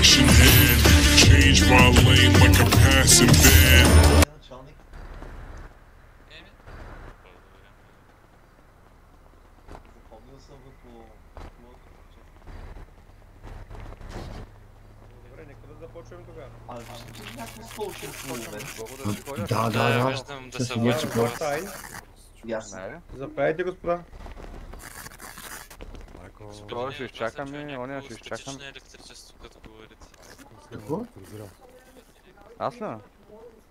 action hand. Change my lane like a passing band. Да. Виждам да Ще се се върши случи. хората. Заповядайте, господа. Това ще изчакаме, оня ще изчакаме. Статично електричество, като говорите. Какво? Аз ли?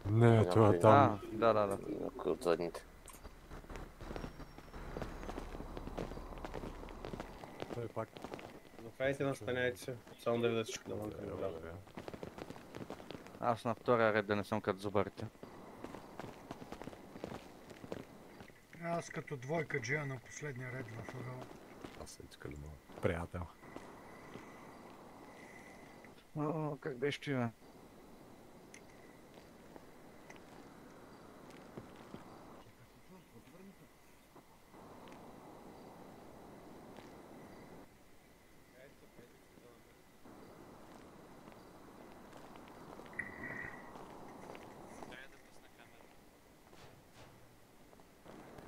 Не, това е там. Да. От задните. Той пак. Заповядайте, настаняйте се. Само да видят всички навън към глава. Аз на втория ред да не съм като зубарите. Аз като двойка джия на последния ред в ъгъл. Аз се иска ли мога. Приятел. О, как беше ти, бе?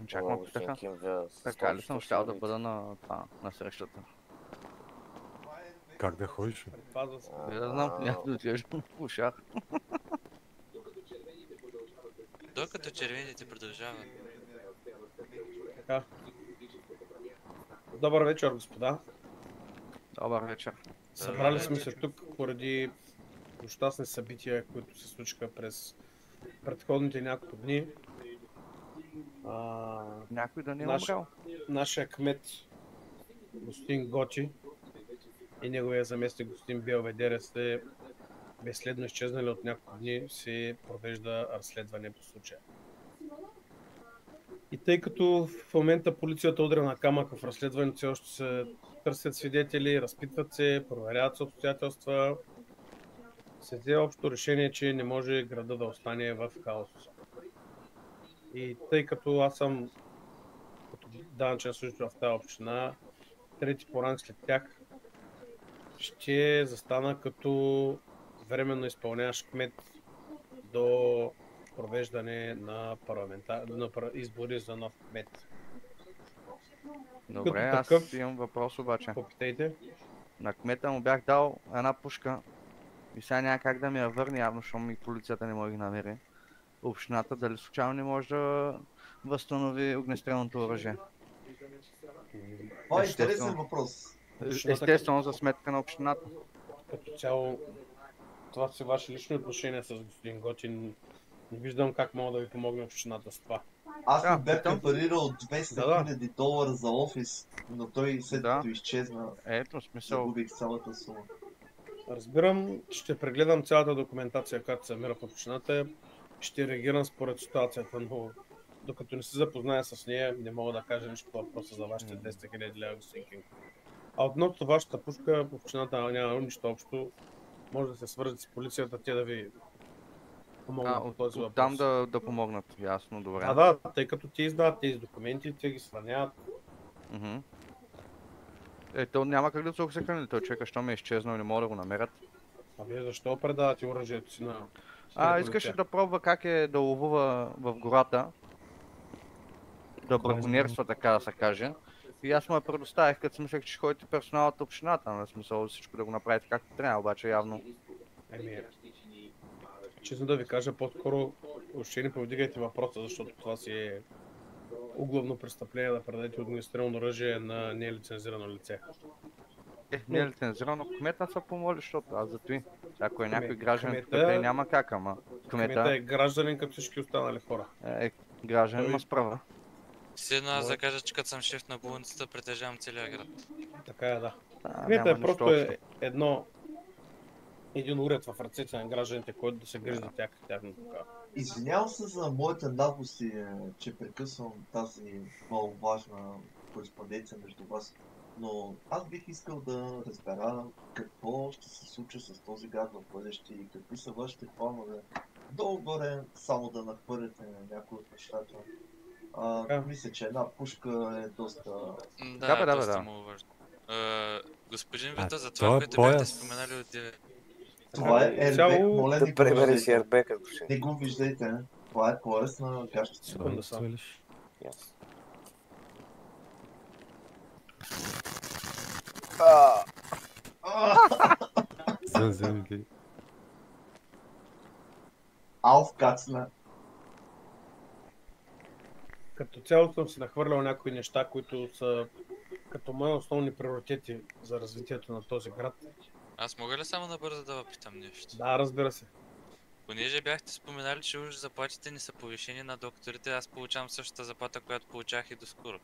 Чакам, питаха. Така ли съм щял да бъда на срещата? Как да ходиш? Предпазва се. Не да знам, някой да отидеш в шах. Докато червените продължават. Така. Добър вечер, господа. Добър вечер. Събрали сме се тук поради нещастни събития, които се случиха през предходните няколко дни. Някой да не е умрял. Нашия кмет, господин Готи, и неговия заместник господин Белведере сте безследно изчезнали от няколко дни, се провежда разследване по случая. И тъй като в момента полицията удря на камък в разследването, все още се търсят свидетели, разпитват се, проверяват се обстоятелства, се взе общо решение, че не може града да остане в хаос. И тъй като аз съм като данъчен служител в тази община, трети по ранг след тях, ще застана като временно изпълняващ кмет до провеждане на избори за нов кмет. Добре, Като аз такъв, имам въпрос обаче. попитайте. На кмета му бях дал една пушка и сега няма как да ми я върне, явно, защото ми полицията не може да ги намери. Общината дали случайно не може да възстанови огнестрелното оръжие? Това е интересен въпрос. Естествено за сметка на общината. Като цяло, това са ваши лични отношения с господин Готин. Не виждам как мога да ви помогна общината с това. Аз Да, му бях питам. препарирал 200 000 долара за офис, но той след Да. като изчезна, Ето, смисъл. загубих цялата сума. Разбирам, ще прегледам цялата документация, която се намира в общината. Ще реагирам според ситуацията, но докато не се запозная с нея, не мога да кажа нищо по въпроса за вашите 200 000 лева, господин Кинг. А относно вашата пушка, общината няма нищо общо. Може да се свържете с полицията, те да ви помогнат по този въпрос. Там да помогнат, ясно, добре. Да, тъй като те издават тези документи, те ги съхраняват. То няма как да се съхрани, той човека, що ме е изчезнал, не мога да го намерят. А вие защо предавате оръжието си на... Искаше да пробва как е да ловува в гората, да браконьерства, така да се каже. И аз му я предоставих, като си мислех, че ходите персоналът от общината, на смисъл всичко да го направите както трябва, обаче явно. Честно да ви кажа, по-скоро въобще не повдигайте въпроса, защото това си е углавно престъпление да предадете огнестрелно оръжие на нелицензирано лице. Нелицензирано кмета се помоли, защото аз зато и. Ако е някой гражданин, кмета- няма как, ама Кмета е гражданин като всички останали хора. Гражданин има справа. Все едно аз да кажа, че като съм шеф на болницата, притежавам целия град. Така е, да. Кмета е просто един уред в ръцете на гражданите, който да се грижи за тяхното така. Извинявам се за моите наглости, че прекъсвам тази много важна кореспонденция между вас, но аз бих искал да разбера какво ще се случи с този град в бъдеще и какви са вашите планове. Долу-горе само да нахвърляте някои от нещата. Мисля, че една пушка е доста... Да, доста маловажно. Господин Вита, за това, което бяхте споменали от Това е Като airbag, цяло- моля Да не го пребереш виждайте. airbag, ако ще. Не го виждайте. Това е пояс на гащите. Секунда само. Свалиш. Ясно. Взем ги. Алф кацна. Като цяло съм си нахвърлял някои неща, които са като мои основни приоритети за развитието на този град. Аз мога ли само набързо да въпитам нещо? Да, разбира се. Понеже бяхте споменали, че уж заплатите ни са повишени на докторите, аз получавам същата заплата, която получавах и доскоро.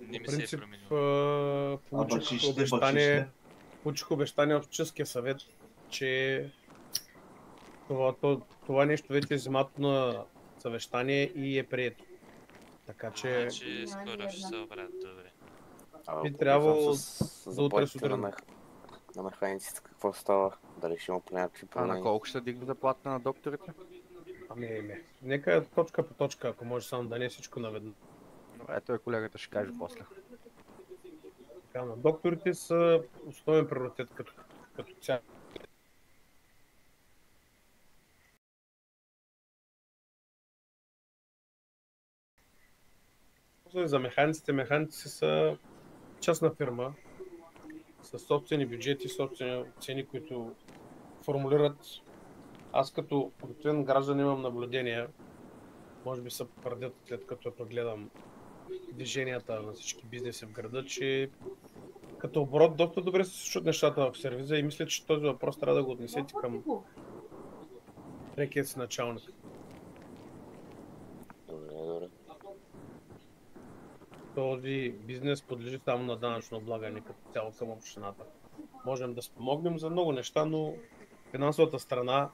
Не ми По се е принцип, променило. получих обещание от Общинския съвет, че това нещо вече е взимато на съвещание и е прието. Така че Значи скоро ще се обрат, добре. би трябвало с да утре заплатите на, сутрин. на механиците какво става? Дали ще има по някакви А на промени? колко ще дигне заплата на докторите? Нека точка по точка, ако може само да не е всичко наведнъж. Добре, той колегата ще каже после. Така, на докторите са основен приоритет като цяло. За механиците, механиците са частна фирма с собствени бюджети, собствени цени, които формулират. Аз като обикновен граждан имам наблюдения, може би се потвърдят след като прегледам движенията на всички бизнеси в града, че като оборот доста добре се случват нещата в сервиза и мисля, че този въпрос трябва да го отнесете към прекият си началник. Добре. Този бизнес подлежи само на данъчно облагане като цяло към общината. Можем да спомогнем за много неща, но финансовата страна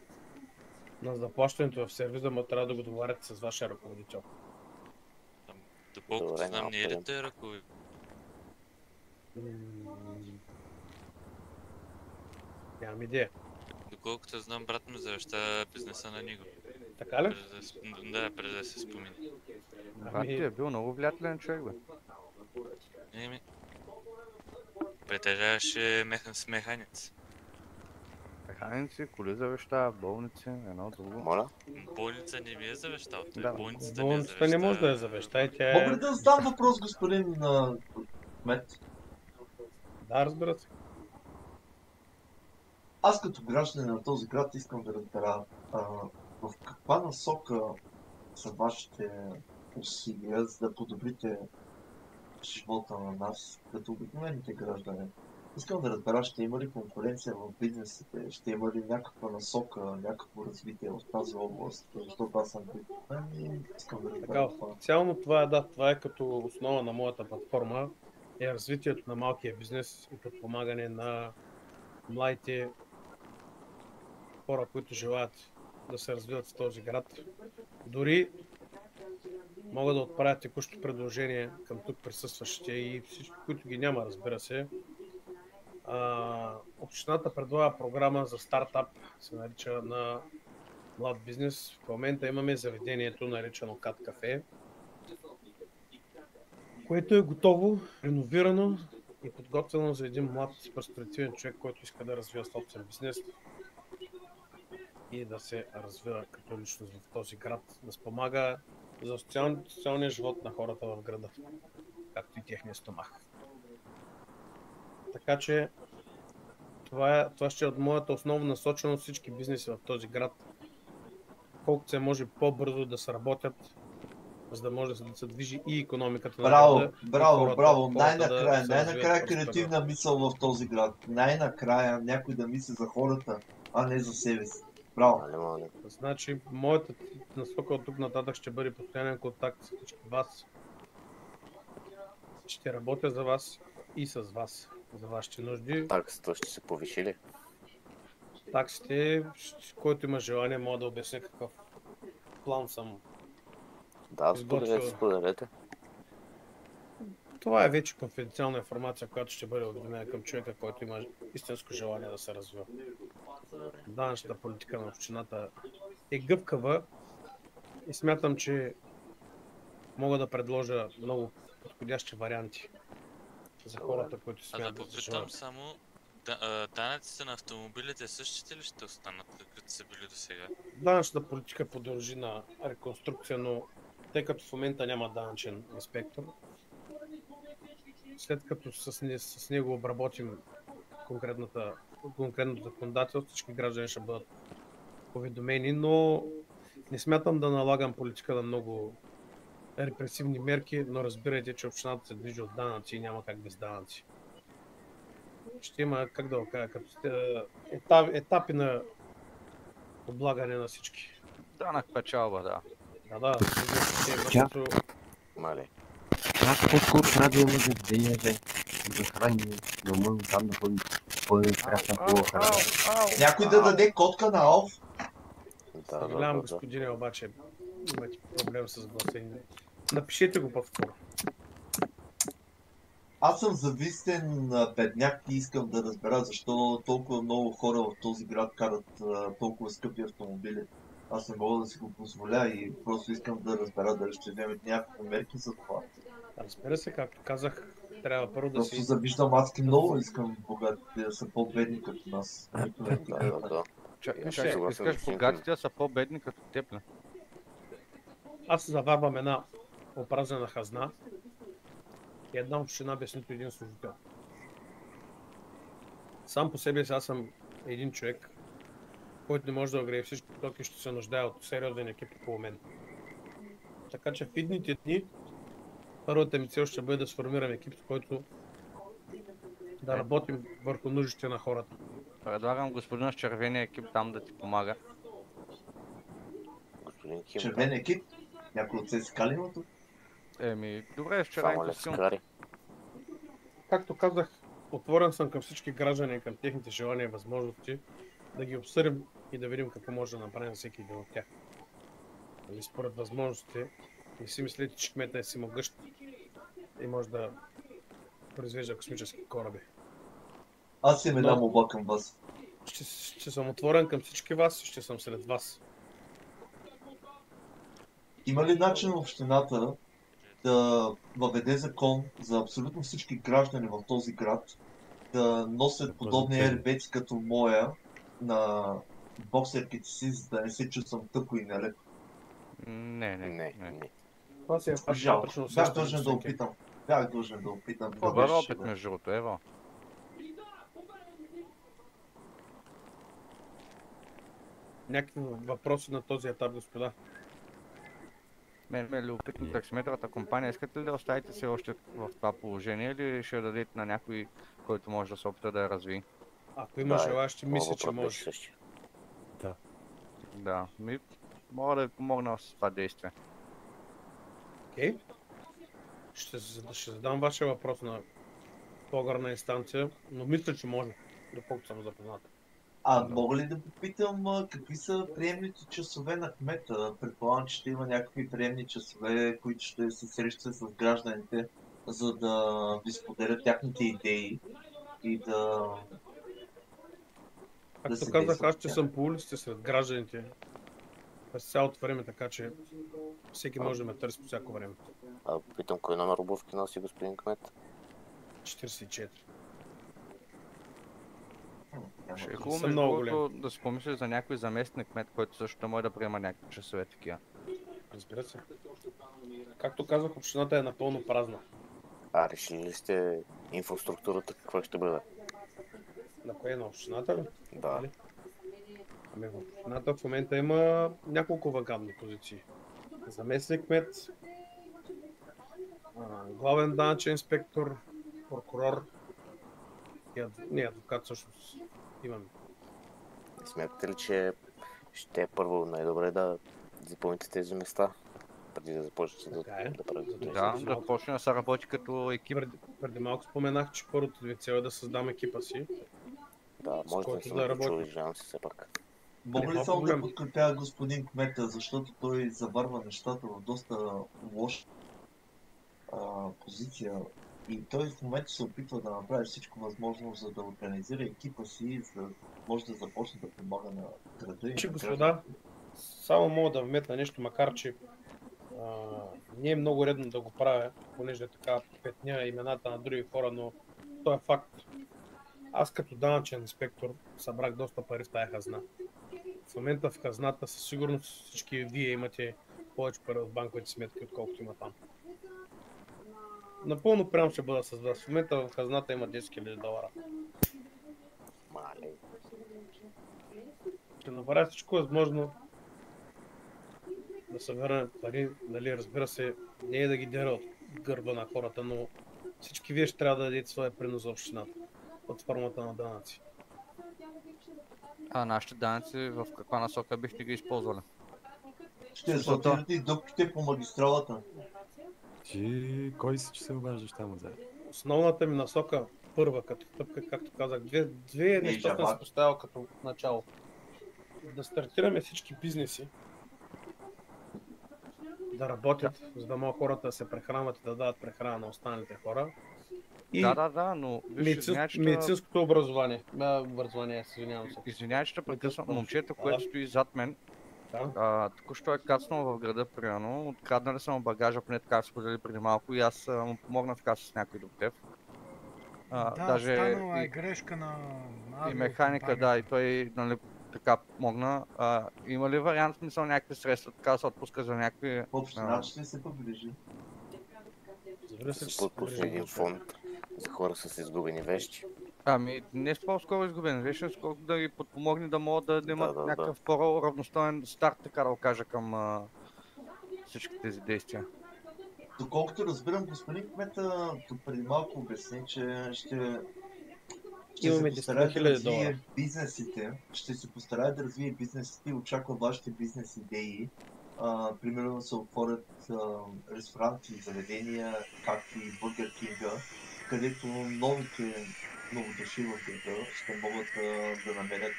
на заплащането в сервиза му трябва да го договаряте с вашия ръководител. Доколкото Добре, знам, не е ли няма той ръководител? Нямам идея. Доколкото знам, брат ми завеща бизнеса на него. Така ли? Преди да се спомени. Брат ти е бил много влиятелен човек, бе. Еми. Притежаваше с механици. Механици, коли завещава, болници, едно друго. Моля? Болница не ми е завещал. Той Да. болницата Болницата не може да я завеща. Тя Мога ли е... да задам въпрос, господин кмет? Да, разбира се. Аз като гражданин на този град искам да разбера в каква насока са вашите усилия, за да подобрите живота на нас, като обикновените граждани. Искам да разбера, ще има ли конкуренция в бизнесите, ще има ли някаква насока, някакво развитие в тази област, защото аз съм бизнесмен и искам да разбера Така, това. официално това е като основа на моята платформа, е развитието на малкия бизнес и подпомагане на младите хора, които желаят да се развиват в този град. Дори мога да отправя текущо предложение към тук присъстващите и всички, които ги няма, разбира се. Общината предлага програма за стартап, се нарича на млад бизнес. В момента имаме заведението, наречено Кат Кафе, което е готово, реновирано и подготвено за един млад перспективен човек, който иска да развива собствен бизнес и да се развива като личност в този град, да спомага за социалния живот на хората в града, както и техния стомах. Така че това ще е от моята основна насоченост всички бизнеси в този град, колкото се може по-бързо да се работят, за да може да се движи и икономиката на града. Браво! Най-накрая креативна мисъл в този град. Най-накрая някой да мисли за хората, а не за себе си. Браво! Значи, моята насока от тук нататък ще бъде постоянен контакт с всички вас. Ще работя за вас и с вас, за вашите нужди. Таксата ще се повиши ли? Таксите, който има желание, мога да обясня какъв план съм. Да, споделете. Това е вече конфиденциална информация, която ще бъде обвинена към човека, който има истинско желание да се развива. Данъчната политика на общината е гъвкава и смятам, че мога да предложа много подходящи варианти за хората, които смятат да попитам желаят. само Данъците на автомобилите същите ли ще останат, каквито са били до сега? Данъчната политика продължи на реконструкция, но тъй като в момента няма данъчен инспектор, след като с него обработим конкретното законодателство, всички граждани ще бъдат уведомени, но не смятам да налагам политика на много репресивни мерки, но разбирайте, че общината се движи от данъци и няма как без данъци. Ще има, как да го кажа, като етапи на облагане на всички. Данък печалба, да. Да, защото Мале. Аз по-скоро трябва да има заведения за храни, дома, там да ходим по-страшна хубава храна. Някой да даде котка на Алф? Да. съжалявам, господине, обаче имате проблем с гласа. Напишете го по-второ. Аз съм зависен бедняк и искам да разбера защо толкова много хора в този град карат толкова скъпи автомобили. Аз не мога да си го позволя и просто искам да разбера дали ще вземат някакви мерки за това. Разбира се, както казах, трябва първо да Просто си... завиждам адски много, искам богатите да са по-бедни като нас. Да. Искаш богатите да са по-бедни като теб, не? Аз заварвам една опразнена хазна и една община без нито един служител. Сам по себе си аз съм един човек, който не може да огрее всички потоки, ще се нуждае от сериозен екип около мен. Така че в идните дни първата ми цел ще бъде да сформирам екип, с който да работим върху нуждите на хората. Предлагам господина с червения екип там да ти помага. Господин Ким. Червен екип? Някой от ССК ли има тук? Добре, с Само червен ли костюм. скари? Както казах, отворен съм към всички граждани и към техните желания и възможности да ги обсъдим и да видим какво може да направим всеки един от тях. Нали, според възможностите, не си мислите, че кмета е си могъщ и може да произвежда космически кораби. Аз имам една молба към вас. Ще съм отворен към всички вас, ще съм сред вас. Има ли начин общината да въведе закон за абсолютно всички граждани в този град да носят подобни ербеци като моя на боксерките си, за да не се чувствам тъпо и нелепо? Не. Това си е Жалко. вътрешно Бях усещане, дължен да всеки. опитам. Бях дължен да опитам. Това Добър беше опит шега. между другото, ево. Някакви въпроси на този етап, господа? Мен ме любопитно таксиметровата компания. Искате ли да оставите се още в това положение или ще я дадете на някой, който може да се опита да я разви? Ако има желаящи, мисля, че може. Да, мога да ви помогна с това действие. Окей. Ще задам вашия въпрос на по-горна инстанция, но мисля, че може, доколкото съм запознат. Мога ли да попитам какви са приемните часове на кмета? Предполагам, че ще има някакви приемни часове, които ще се срещат с гражданите, за да ви споделят тяхните идеи и да... Както казах, аз ще съм по улиците сред гражданите през цялото време, така че всеки може да ме търси по всяко време. Питам, кой номер обувки носи господин кмет? 44. Ще е Са хубаво много между другото да си помисли за някой заместник кмет, който също да може да приема някакви часове такива. Разбира се. Както казах, общината е напълно празна. Решили ли сте инфраструктурата каква ще бъде? На кое? На общината ли? Да. Ами в общината в момента има няколко вакантни позиции. Заместник кмет, главен данъчен инспектор, прокурор и адвокат всъщност имаме. Смятате ли, че ще е първо най-добре да запълните тези места, преди да започнете да правите тези? Да почне да се работи като екип. Преди малко споменах, че първото ви цел е да създам екипа си. Да, може да се чува, извинявам се все пак. Мога ли само да подкрепя господин кмета, защото той заварва нещата в доста лоша позиция и той в момента се опитва да направи всичко възможно, за да организира екипа си, за да може да започне да помага на града. Че, господа, само мога да вметна нещо, макар че не е много редно да го правя, понеже така петня имената на други хора, но то е факт. Аз като данъчен инспектор събрах доста пари в тая хазна. В момента в хазната със сигурност всички вие имате повече пари в банковите сметки, отколкото има там. Напълно прям ще бъда с вас. В момента в хазната има 10 000 долара. Мале. Ще направя всичко възможно да събера пари, нали, разбира се, не е да ги дера от гърба на хората, но всички вие ще трябва да дадете своя принос за общината под формата на данъци. А нашите данъци в каква насока бихте ги използвали? Ще затворите и дупките по магистралата. Ти кой си, че се обаждаш там отзад? Основната ми насока, първа като стъпка, както казах, две неща съм си поставил като начало. Да стартираме всички бизнеси, да работят, за да могат хората да се прехранват и да дадат прехрана на останалите хора. И Да, но медицинското образование. Извинявам се. Извинявай, че прекъсвам. Момчето, което стои зад мен, току-що е кацнал в града, примерно. Откраднали са му багажа, поне така сподели преди малко и аз му помогнах така с някой доктев. Даже станала е грешка на и механика, да, и той, нали, така помогна. Има ли вариант, в смисъл някакви средства, така да се отпуска за някакви... Общината ще се поближи. Се подпусне един фонд за хора с изгубени вещи. Ами, не по-скоро изгубени вещи, сколко да ги подпомогне да могат да имат някакъв по-равностоен старт, така да го кажа, към всички тези действия. Доколкото разбирам, господин кмета преди малко обясни, че ще се постарае да развие бизнесите, и очаква вашите бизнес идеи. Примерно да се отворят ресторанти и заведения, както и Бургер Кинга, където новодуши в града ще могат да намерят.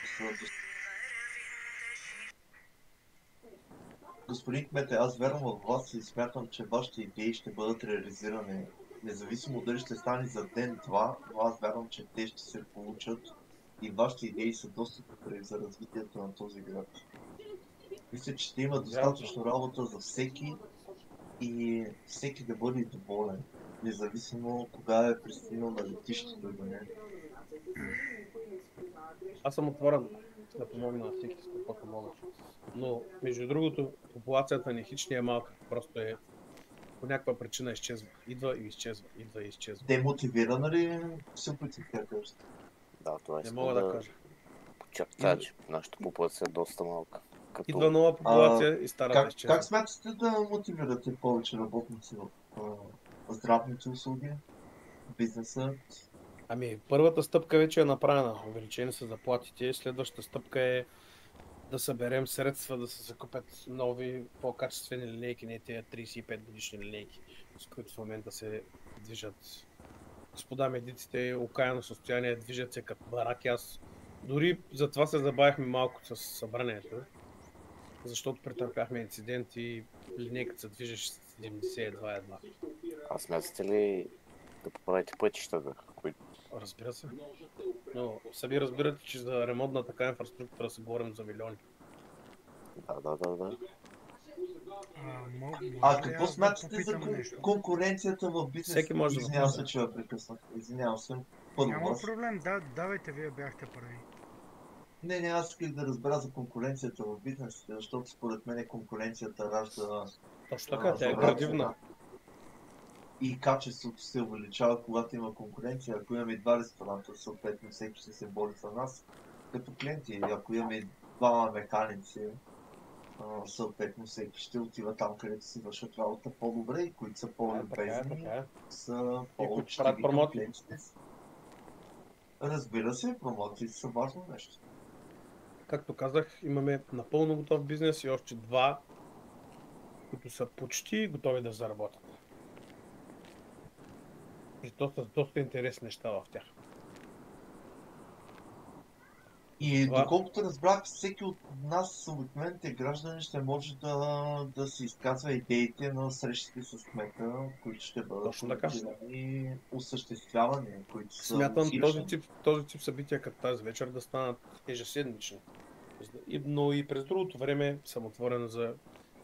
Господин кмете, аз вярвам в вас и смятам, че вашите идеи ще бъдат реализирани. Независимо дали ще стане за ден-два, но аз вярвам, че те ще се получат и вашите идеи са доста добри за развитието на този град. Мисля, че ще има достатъчно работа за всеки и всеки да бъде доволен, независимо кога е пристигнал на летището или не. Аз съм отворен да помогна на всеки с каквото мога. Но, между другото, популацията ни хич не е малка, просто е по някаква причина изчезва. Идва и изчезва, идва и изчезва. Демотивирана ли се опитвате да кажете? Да, това не мога да кажа. Подчертая, че нашата популация е доста малка. Идва нова популация и старата изчезва. Как смятате да мотивирате повече работници в здравните услуги, бизнеса? Ами, първата стъпка вече е направена. Увеличени са заплатите. Следващата стъпка е да съберем средства, да се закупят нови, по-качествени линейки, не тези 35 годишни линейки, с които в момента се движат. Господа медиците, окаяно състояние, движат се като бараки. Аз дори за това се забавихме малко с събранието, защото претърпяхме инцидент и линейката се движеше с 72 едва. А смятате ли да поправите пътищата, които... Разбира се. Но сами разбирате, че за ремонт на така инфраструктура се говорим за милиони. Да. Какво смятате за конкуренцията в бизнеса? Всеки може да Извинявам се, че прекъснах. Извинявам се. Няма проблем, давайте, вие бяхте прави. Не, аз исках да разбера за конкуренцията в бизнеса, защото според мен конкуренцията ражда... Точно така, тя е градивна. И качеството се увеличава, когато има конкуренция. Ако имаме два ресторанта, съответно всеки ще се бори за нас като клиенти. Ако имаме двама механици, съответно всеки ще отива там, където си вършат работа по-добре и които са по-любезни, са по-учтиви към клиентите. Разбира се, промоциите са важно нещо. Както казах, имаме напълно готов бизнес и още два, които са почти готови да заработят. И доста интересни неща в тях. И доколкото разбрах, всеки от нас, обикновените граждани, ще може да си изказва идеите на срещите с кмета, които ще бъдат и осъществявани, които са... Смятам този тип събития като тази вечер да станат ежеседмични. Но и през другото време съм отворен за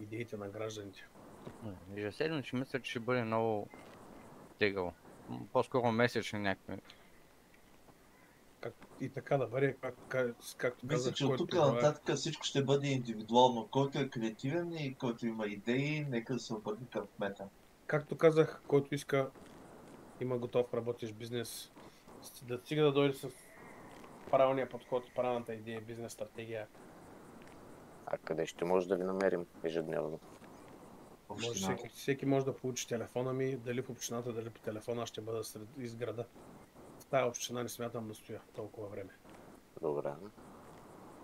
идеите на гражданите. Ежеседмични мисля, че ще бъде много тегаво. По-скоро месечни някакви. И така да бъде, както Мисля, казах, че от който тук желае. нататък всичко ще бъде индивидуално. Който е креативен и който има идеи, нека да се обърне към кмета. Както казах, който иска, има готов работещ бизнес, да стига да дойде с правилния подход, правилната идея, бизнес стратегия. А къде ще може да ви намерим ежедневно? Може всеки може да получи телефона ми, дали в общината, дали по телефона, аз ще бъда из града. В тая община не смятам да стоя толкова време. Добре.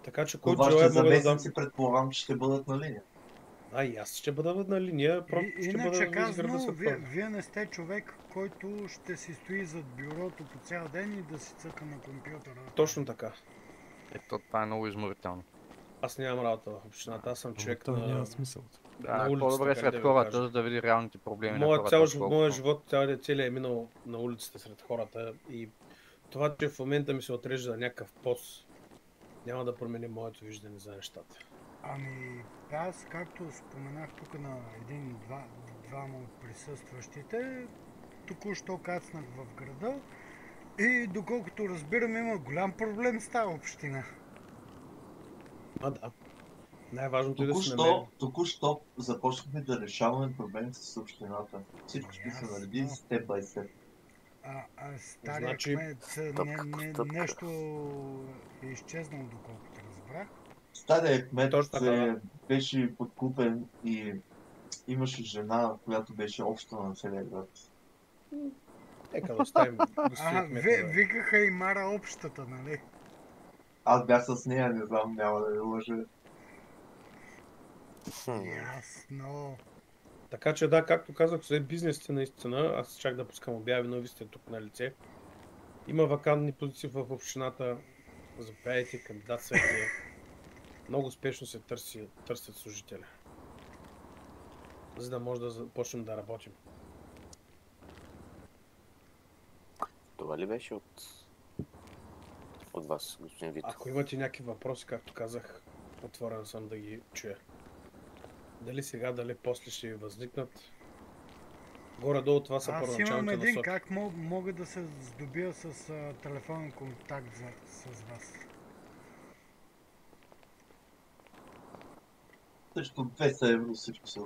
Така че Но който вашите желая мога да дам. заместници предполагам, че ще бъдат на линия. И аз ще бъда на линия, просто ще бъда Иначе из града казано, след това. вие не сте човек, който ще си стои зад бюрото по цял ден и да си цъка на компютъра. Точно така. Ето това е много изморително. Аз нямам работа в общината, аз съм човек Това на... няма смисъл. Да, на улицата, по-добре как сред да ви хората, кажа. за да види реалните проблеми на Моят хората. живот, целият е минал на улицата сред хората и това, че в момента ми се отрежда някакъв пост, няма да промени моето виждане за нещата. Ами, аз, както споменах тук на двама от присъстващите, току-що кацнах в града и доколкото разбирам, има голям проблем с тази община. Да. Най-важното е да се намери. Току-що започнахме да решаваме проблемите с общината. Всичко ще се нареди степ бай степ. Стария Значи, кмет нещо е изчезнал, доколкото разбрах. Стария кмет Точно беше подкупен и имаше жена, която беше обща на целия град. Нека да оставим Викаха и Мара общата, нали? Аз бях с нея, не знам, няма да ви лъжа. Ясно. Така че да, както казах, след бизнесите наистина, аз чак да пускам обяви, но ви сте тук на лице. Има вакантни позиции в общината, заповядайте, кандидатствайте. Много успешно се търсят служители. За да може да започнем да работим. Това ли беше от вас, господин Вито? Ако имате някакви въпроси, както казах, отворен съм да ги чуя. Дали сега, дали после ще ви възникнат. Горе-долу това са първоначалните насоки. Аз имам един, как мога да се здобия с телефонен контакт с вас? Също 200 евро всичко са.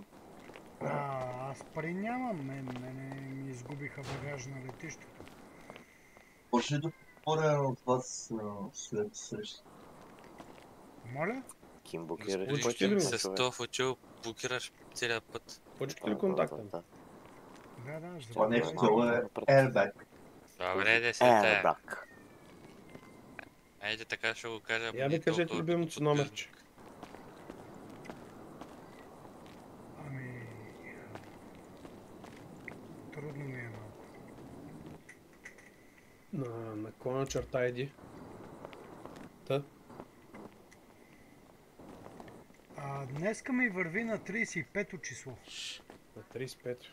Аз пари нямам, мене ми изгубиха багаж на летището. Може ли да говоря от вас след среща? Моля? Ким букираш? Получите ли ми? С това в очил блокираш целият път. Получите ли контакта? Да. Това нещо е airbag. Добре, Airbag. Айде така ще го кажа. Я ми кажете любимото си номерче. Трудно ми е малко. На клона черта ID. Днеска ми върви на 35-то число. На 35-то.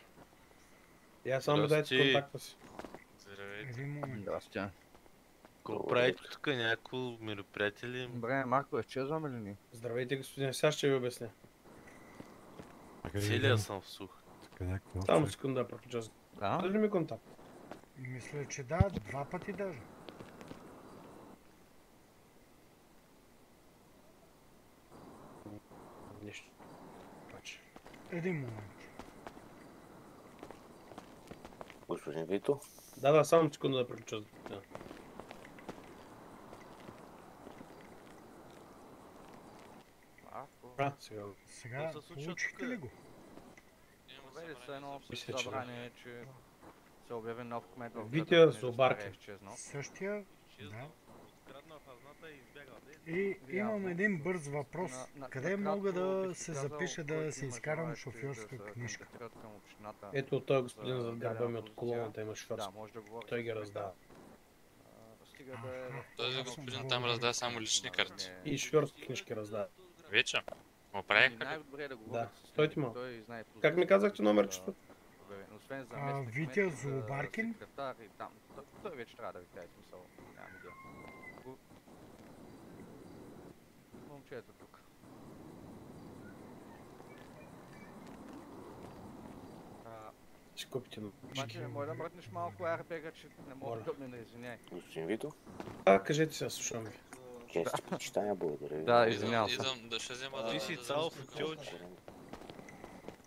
Я само дайте контакта си. Здравейте. Един момент. Здрасти. Какво правите тук? Някакво мероприятие ли? Добре, Марко, изчезваме ли ни? Здравейте, господин. Сега ще ви обясня. Целия съм в сух. Само секунда, приключа. Дали ми контакт? Мисля, че да, 2 пъти даже. Нищо. Един момент. Господин Вито? Да, само секунда да приключа. Сега получихте ли го? Провели се едно събрание, че се обяви нов кмет в Витя Зубаркин. Същия, да. И имам един бърз въпрос. Къде мога да се запиша да се изкарам шофьорска книжка? Ето той господин зад гърба ми от колоната има шофьорска. Той ги раздава. Този господин там раздава само лични карти. И шофьорски книжки раздава. Вече? Му правиха ли? Да, стойте малко. Как ми казахте номерчето? Витя Зубаркин. Той вече трябва да ви каже смисъл. Нямам идея. Момчето тук. си купите на Обаче не може да мръднеш малко airbag-а, че не мога да мина, извиняй. Господин Вито? Кажете сега, слушам ви. Чести почитания, благодаря ви. Да, извинявам се. Идвам да ще взема Ти си цял в очи.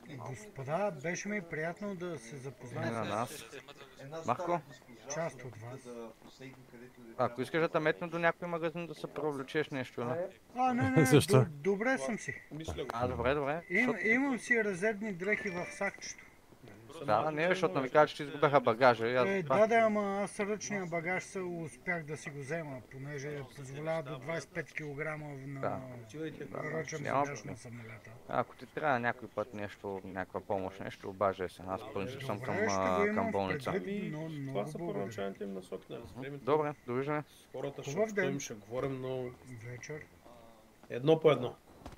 Господа, беше ми приятно да се Не запознаем на с нас. Една Марко? стара госпожа, част от вас. за последни, където Ако искаш да те метна до някой магазин да се провлечеш нещо, не? Не, Защо? добре съм си. Мисля го. Добре. Имам си резервни дрехи в сакчето. Да, не, защото ми кажа, че изгубяха багажа и аз това. Да, ама аз ръчния багаж успях да си го взема, понеже позволява до 25 кг на ръчен багаж на самолета. Ако ти трябва някой път нещо, някаква помощ, нещо, обаждай се. Аз принцип съм Добре, ще го имам към в болница. предвид, но Това много са благодаря. първоначалните им насоки, нали? С времето Добре, довиждане. с хората ще Хубав ден. обстоим, ще говорим, но Вечер. едно по едно.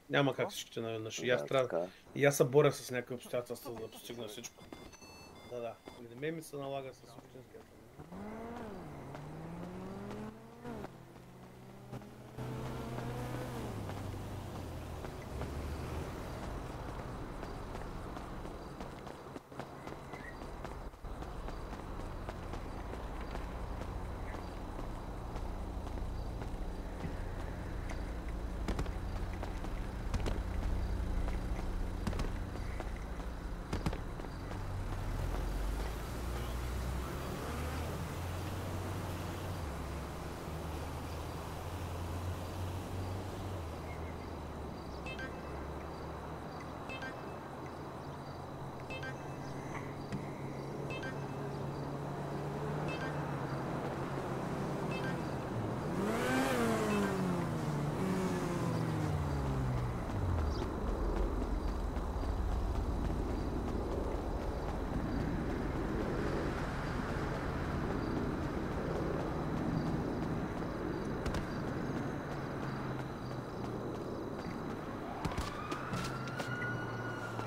Няма как всичките наведнъж. И аз трябва. И аз се боря с някакви обстоятелства, за да постигна всичко. Да. Не ми се налага с общинския.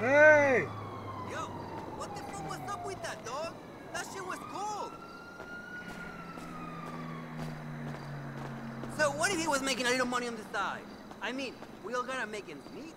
Hey! Yo, what the fuck was up with that, dog? That shit was cool. So what if he was making a little money on the side? I mean, we all gotta make ends meet.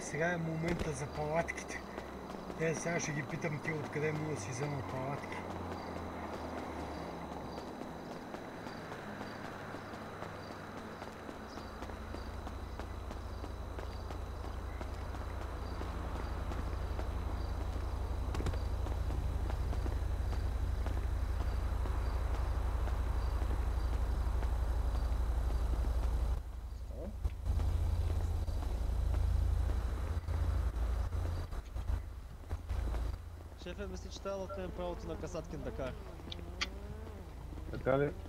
Сега е момента за палатките. Сега ще ги питам ти откъде мога да си взема палатки. Шефе, мисля, че трябва да отнемем правото на Касаткин Дакар.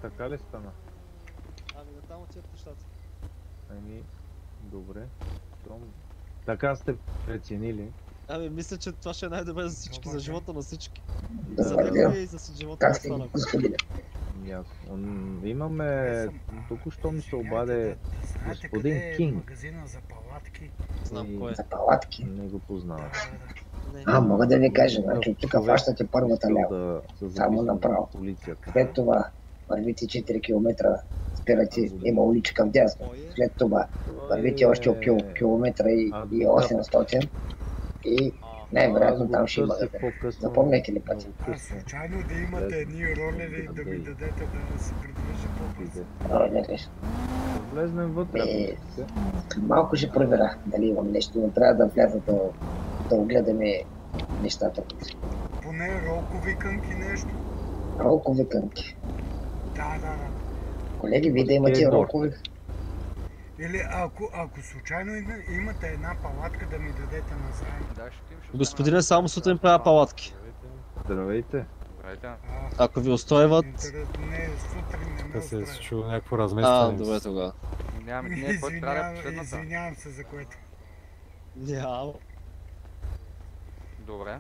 Така ли стана? Ами натам отиват нещата. Ами, добре. Така сте преценили. Ами мисля, че това ще е най-добре за всички, за живота на всички. Да, За него и за живота на останалите. Ясно. Имаме... Току-що ми се обаде господин Кинг. Магазина за палатки. Знам кой е. За палатки. Не го познавам. Мога да ви кажа, значи тук фащате първата ляво, само направо. След това вървите 4 км, спирате, има уличка вдясно. След това вървите още километра и 800 и най-вероятно там ще има магазин. Запомняйте ли пътя? Случайно да имате едни ролери да ми дадете да се придвижа по-бързо. Ролери. Влезнем вътре. Малко ще проверя дали имам нещо, но трябва да вляза да огледаме нещата. Поне ролкови кънки нещо. Ролкови кънки. Да. Колеги, вие да имате ролкови. Или ако случайно имате една палатка, да ми дадете назаем. Господине, само сутрин правя палатки. Здравейте. Здравейте. Ако ви устройват... Не, сутрин не ме Тук се е устройва. чул някакво разместване. Добре тогава. Нямаме ние, кой трябва последната? Извинявам се за което. Няма. Добре.